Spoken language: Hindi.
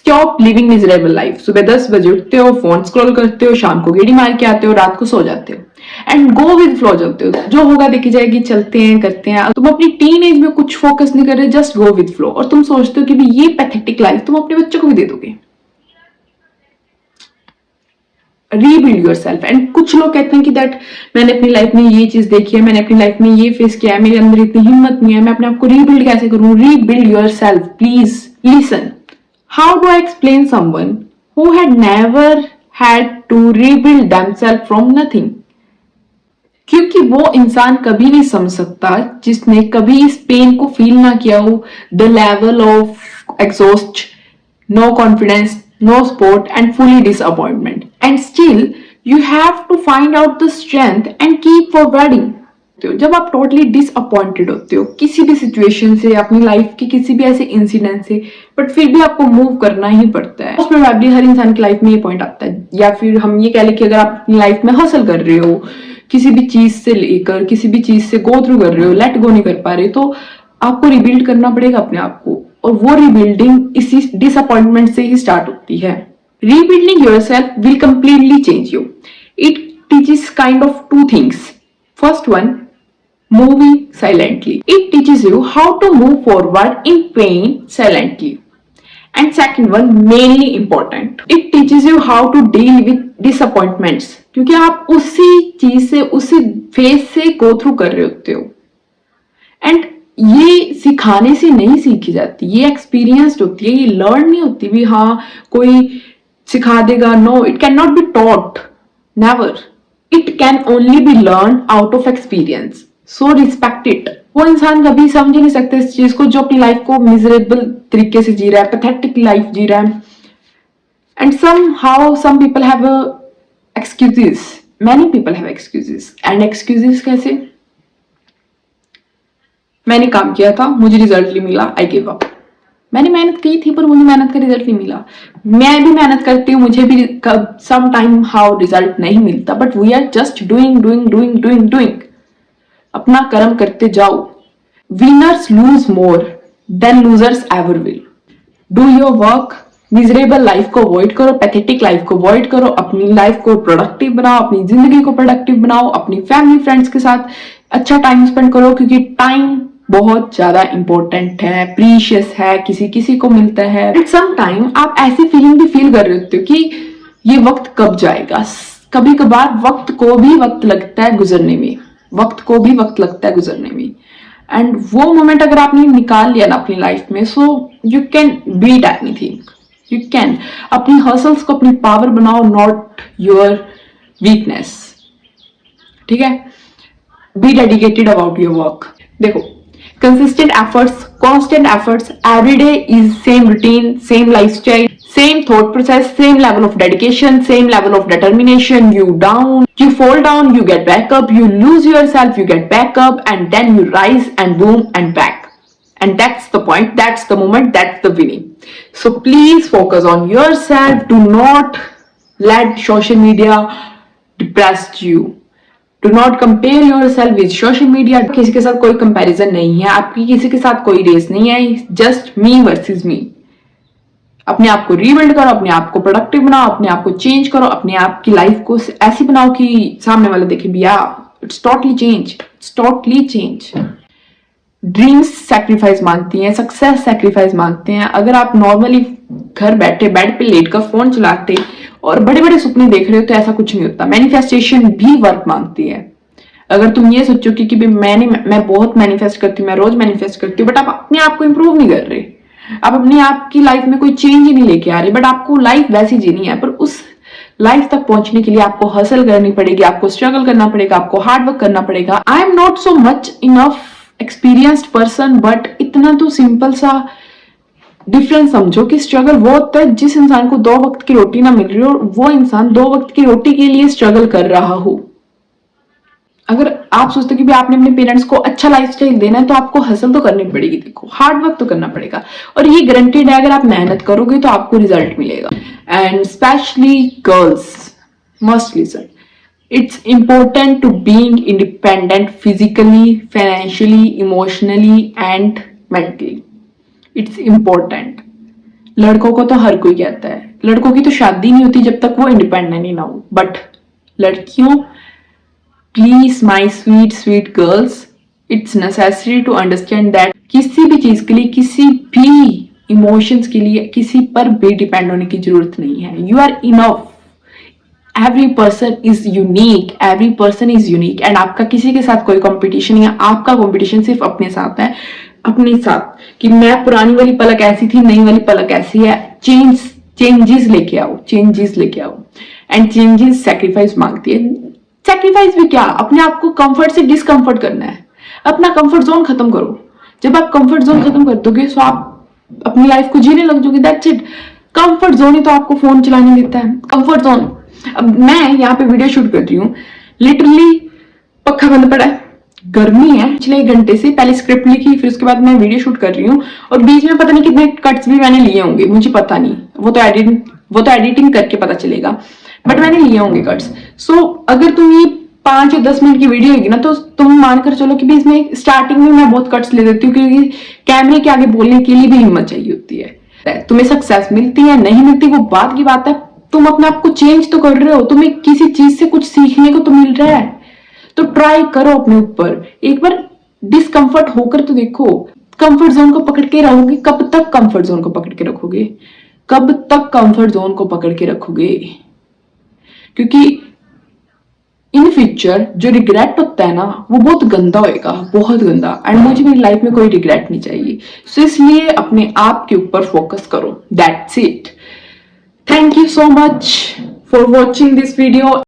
Stop living miserable life. सुबह 10 बजे उठते हो, फोन स्क्रॉल करते हो, शाम को गेड़ी मार के आते हो, रात को सो जाते हो एंड गो विद फ्लो चलते हो। जो होगा देखी जाएगी, चलते हैं करते हैं। तुम अपनी टीन एज में कुछ फोकस नहीं कर रहे, जस्ट गो विद फ्लो, और तुम सोचते हो कि भी ये पैथेटिक लाइफ तुम अपने बच्चों को भी दे दोगे। Rebuild your self. एंड कुछ लोग कहते हैं कि दैट मैंने अपनी लाइफ में ये चीज देखी है, मैंने अपनी लाइफ में ये फेस किया है, मेरे अंदर इतनी हिम्मत नहीं है, मैं अपने आप को रीबिल्ड कैसे करूं। Rebuild yourself. Please listen, how do I explain someone who had never had to rebuild themselves from nothing. क्योंकि वो इंसान कभी नहीं समझ सकता जिसने कभी इस पेन को फील ना किया हो, the level of exhaust, no confidence, no sport, and fully disappointment. And still, you have to find out the strength and keep forwarding. जब आप टोटली डिसअपॉइंटेड होते हो किसी भी सिचुएशन से, अपनी लाइफ के किसी भी ऐसे इंसिडेंट से, बट फिर भी आपको मूव करना ही पड़ता है। मोस्ट प्रोबेबली हर इंसान की लाइफ में ये पॉइंट आता है, या फिर हम ये कह लें कि अगर आप अपनी लाइफ में हसल कर रहे हो, किसी भी चीज से लेकर किसी भी चीज से गो थ्रू कर रहे हो, लेट गो नहीं कर पा रहे, तो आपको रिबिल्ड करना पड़ेगा अपने आप को, और वो रिबिल्डिंग इसी डिसअपॉइंटमेंट से ही स्टार्ट होती है। Rebuilding yourself will completely change you. It teaches kind of two things. First one, moving silently. It teaches you how to move forward in pain silently. And second one, mainly important, it teaches you how to deal with disappointments. क्योंकि आप उसी चीज से, उसी फेज से गो थ्रू कर रहे होते हो। एंड ये सिखाने से नहीं सीखी जाती, ये एक्सपीरियंस्ड होती है, ये लर्न नहीं होती भी हाँ कोई सिखा देगा। No, it can not be taught, never. It can only be learn out of experience. So respect it. वो इंसान कभी समझ ही नहीं सकता इस चीज को जो अपनी लाइफ को मिजरेबल तरीके से जी रहा है, पैथेटिक लाइफ जी रहा है। And somehow some people have excuses, many people have excuses. and excuses कैसे? मैंने काम किया था, मुझे रिजल्ट नहीं मिला, आई गिव अप। मैंने मेहनत की थी पर मुझे मेहनत का रिजल्ट नहीं मिला। मैं भी मेहनत करती हूँ, मुझे भी सम टाइम हाउ रिजल्ट नहीं मिलता, but we are just doing doing doing doing doing. अपना कर्म करते जाओ। Winners lose more than losers ever will. Do your work. Miserable life को अवॉइड करो, पैथेटिक लाइफ को अवॉइड करो, अपनी लाइफ को प्रोडक्टिव बनाओ, अपनी जिंदगी को प्रोडक्टिव बनाओ, अपनी फैमिली फ्रेंड्स के साथ अच्छा टाइम स्पेंड करो, क्योंकि टाइम बहुत ज्यादा इंपॉर्टेंट है, प्रीशियस है, किसी किसी को मिलता है। एट सम टाइम आप ऐसी फीलिंग भी फील कर रहे होते हो कि ये वक्त कब जाएगा। कभी कभार वक्त को भी वक्त लगता है गुजरने में, वक्त को भी वक्त लगता है गुजरने में। एंड वो मोमेंट अगर आपने निकाल लिया ना अपनी लाइफ में, so you can beat anything. You can अपनी हसल्स को अपनी पावर बनाओ, नॉट योर वीकनेस। ठीक है, be dedicated about your work. देखो, consistent efforts, constant efforts, every day is same routine, same lifestyle, same thought process, same level of dedication, same level of determination. You down, you fall down, you get back up, you lose yourself, you get back up, and then you rise and boom and back. And that's the point, that's the moment, that's the winning. So please focus on yourself. Do not let social media depress you. Do not compare yourself with social media. किसी के साथ कोई कंपैरिजन नहीं है, आपकी किसी के साथ कोई रेस नहीं है, जस्ट मी वर्सेस मी। अपने आप को रीबिल्ड करो, अपने आप को प्रोडक्टिव बनाओ, अपने आप को चेंज करो, अपने आप की लाइफ को ऐसी बनाओ कि सामने वाले देखे भैया it's totally change, it's totally change. Dreams sacrifice मांगती हैं, सक्सेस सैक्रिफाइस मांगते हैं। अगर आप नॉर्मली घर बैठे बेड पे लेटकर फोन चलाते और बड़े बड़े सपने देख रहे हो तो ऐसा कुछ नहीं होता। मैनिफेस्टेशन भी वर्क मांगती है। अगर तुम ये सोचो कि मैं बहुत मैनिफेस्ट करती हूँ, मैं रोज मैनिफेस्ट करती हूँ, बट आप अपने आप को इंप्रूव नहीं कर रहे, आप अपने आप की लाइफ में कोई चेंज ही नहीं लेके आ रहे, बट आपको लाइफ वैसी जीनी है, पर उस लाइफ तक पहुंचने के लिए आपको हसल करनी पड़ेगी, आपको स्ट्रगल करना पड़ेगा, आपको हार्ड वर्क करना पड़ेगा। I am not so much enough experienced person, but इतना तो सिंपल सा डिफरेंस समझो कि स्ट्रगल वो होता है जिस इंसान को 2 वक्त की रोटी ना मिल रही हो, वो इंसान 2 वक्त की रोटी के लिए स्ट्रगल कर रहा हो। अगर आप सोचते कि भी आपने अपने पेरेंट्स को अच्छा लाइफस्टाइल देना है तो आपको हसल तो करनी पड़ेगी, देखो हार्ड वर्क तो करना पड़ेगा, और ये गारंटेड है अगर आप मेहनत करोगे तो आपको रिजल्ट मिलेगा। And specially girls must listen, it's important to being independent physically, financially, emotionally and mentally. It's important. लड़कों को तो हर कोई कहता है, लड़कों की तो शादी नहीं होती जब तक वो इंडिपेंडेंट ही ना हो, बट लड़कियों, please my sweet sweet girls, it's necessary to understand that किसी भी चीज के लिए, किसी भी इमोशंस के लिए किसी पर भी डिपेंड होने की जरूरत नहीं है। You are enough, every person is unique, every person is unique, and आपका किसी के साथ कोई कंपटीशन नहीं है, आपका कंपटीशन सिर्फ अपने साथ है, अपने साथ, कि मैं पुरानी वाली पलक ऐसी थी, नई वाली पलक ऐसी है। चेंजेस लेके आओ, चेंजेस लेके आओ, एंड चेंजेस सेक्रीफाइस मांगती है। सेक्रीफाइस भी क्या, अपने आप को कंफर्ट से डिसकंफर्ट करना है, अपना कंफर्ट जोन खत्म करो। जब आप कंफर्ट जोन खत्म कर दोगे तो आप अपनी लाइफ को जीने लग जाओगे, दैट्स इट। कंफर्ट जोन ही तो आपको फोन चलाने देता है, कंफर्ट जोन। अब मैं यहाँ पे वीडियो शूट कर रही हूँ, लिटरली पक्का बंद पड़ा है, गर्मी है, पिछले 1 घंटे से पहले स्क्रिप्ट लिखी, फिर उसके बाद मैं वीडियो शूट कर रही हूँ, और बीच में पता नहीं कितने कट्स भी मैंने लिए होंगे, मुझे पता नहीं, वो तो एडिटिंग करके पता चलेगा, बट मैंने लिए होंगे कट्स। सो अगर तुम ये 5 या 10 मिनट की वीडियो होगी ना, तो तुम मानकर चलो कि भी इसमें स्टार्टिंग में मैं बहुत कट्स ले देती हूँ, क्योंकि कैमरे के आगे बोलने के लिए भी हिम्मत चाहिए होती है। तुम्हें सक्सेस मिलती है नहीं मिलती वो बात की बात है, तुम अपने आप को चेंज तो कर रहे हो, तुम्हें किसी चीज से कुछ सीखने को तो मिल रहा है, तो ट्राई करो अपने ऊपर, एक बार डिस्कंफर्ट होकर तो देखो। कंफर्ट जोन को पकड़ के रहोगे, कब तक कंफर्ट जोन को पकड़ के रखोगे, कब तक कंफर्ट जोन को पकड़ के रखोगे? क्योंकि इन फ्यूचर जो रिग्रेट होता है ना, वो बहुत गंदा होएगा, बहुत गंदा, एंड मुझे मेरी लाइफ में कोई रिग्रेट नहीं चाहिए। सो इसलिए अपने आप के ऊपर फोकस करो, that's it. Thank you so much for watching this video.